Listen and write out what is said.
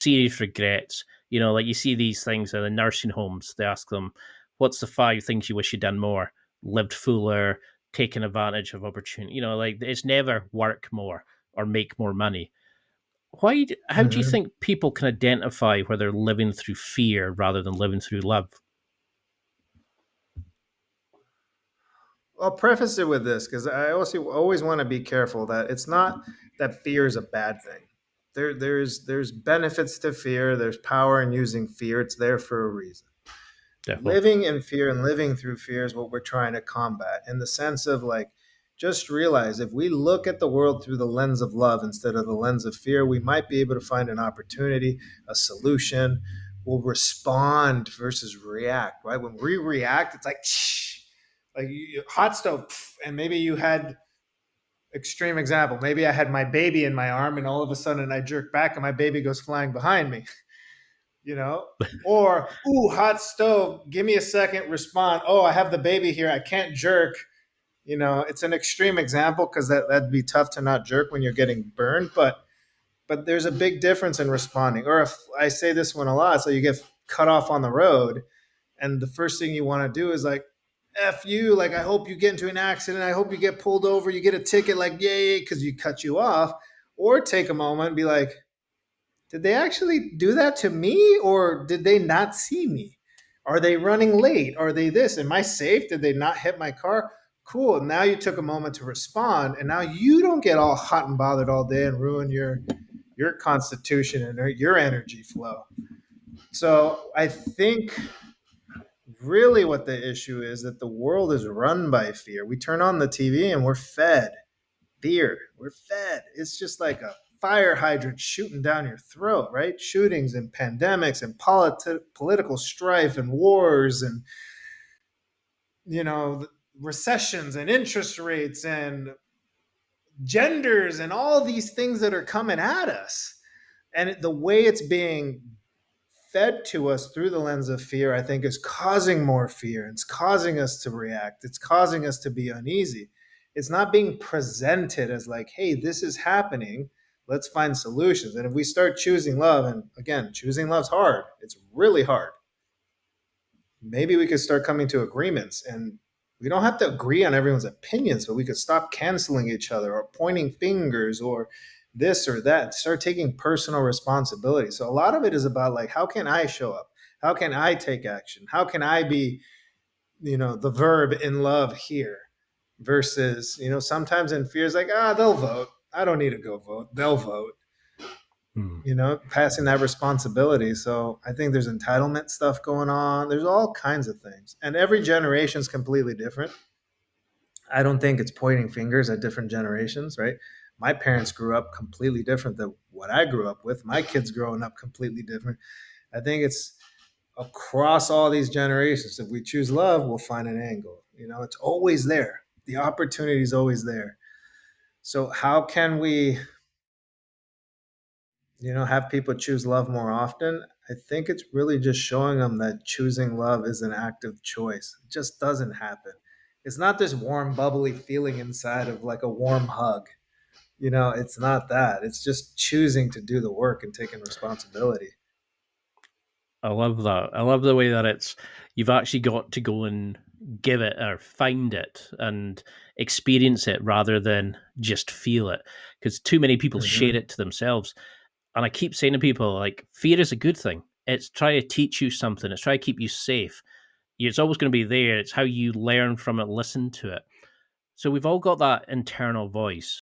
serious regrets. Like you see these things in the nursing homes. They ask them, "What's the 5 things you wish you'd done more? Lived fuller, taken advantage of opportunity." Like it's never work more or make more money. How do you Mhm. think people can identify where they're living through fear rather than living through love? I'll preface it with this because I also always want to be careful that it's not that fear is a bad thing. There's benefits to fear. There's power in using fear. It's there for a reason. Definitely. Living in fear and living through fear is what we're trying to combat in the sense of like, just realize if we look at the world through the lens of love instead of the lens of fear, we might be able to find an opportunity, a solution. We'll respond versus react, right? When we react, it's like, shh, like hot stove, and maybe you had extreme example. Maybe I had my baby in my arm, and all of a sudden I jerk back, and my baby goes flying behind me, you know? Or, ooh, hot stove, give me a second, respond. Oh, I have the baby here. I can't jerk. It's an extreme example because that'd be tough to not jerk when you're getting burned, but there's a big difference in responding. Or if I say this one a lot, so you get cut off on the road, and the first thing you want to do is like, F you, like I hope you get into an accident, I hope you get pulled over, you get a ticket, like yay, because you cut you off. Or take a moment and be like, did they actually do that to me or did they not see me? Are they running late? Are they this? Am I safe? Did they not hit my car? Cool. Now you took a moment to respond, and now you don't get all hot and bothered all day and ruin your constitution and your energy flow. So I think really what the issue is that the world is run by fear. We turn on the TV and we're fed fear. We're fed. It's just like a fire hydrant shooting down your throat, right? Shootings and pandemics and political strife and wars and, recessions and interest rates and genders and all these things that are coming at us. And the way it's being fed to us through the lens of fear, I think, is causing more fear. It's causing us to react. It's causing us to be uneasy. It's not being presented as like, hey, this is happening. Let's find solutions. And if we start choosing love, and again, choosing love's hard, it's really hard. Maybe we could start coming to agreements, and we don't have to agree on everyone's opinions, but we could stop canceling each other or pointing fingers or this or that, start taking personal responsibility. So a lot of it is about like, how can I show up? How can I take action? How can I be, the verb in love here versus, sometimes in fear is like, they'll vote. I don't need to go vote. They'll vote, Hmm. passing that responsibility. So I think there's entitlement stuff going on. There's all kinds of things. And every generation is completely different. I don't think it's pointing fingers at different generations, right? My parents grew up completely different than what I grew up with. My kids growing up completely different. I think it's across all these generations. If we choose love, we'll find an angle. It's always there. The opportunity is always there. So how can we have people choose love more often? I think it's really just showing them that choosing love is an active choice. It just doesn't happen. It's not this warm, bubbly feeling inside of like a warm hug. It's not that. It's just choosing to do the work and taking responsibility. I love that. I love the way that you've actually got to go and give it or find it and experience it rather than just feel it. Because too many people share Hmm. it to themselves. And I keep saying to people, like, fear is a good thing. It's trying to teach you something. It's trying to keep you safe. It's always going to be there. It's how you learn from it, listen to it. So we've all got that internal voice.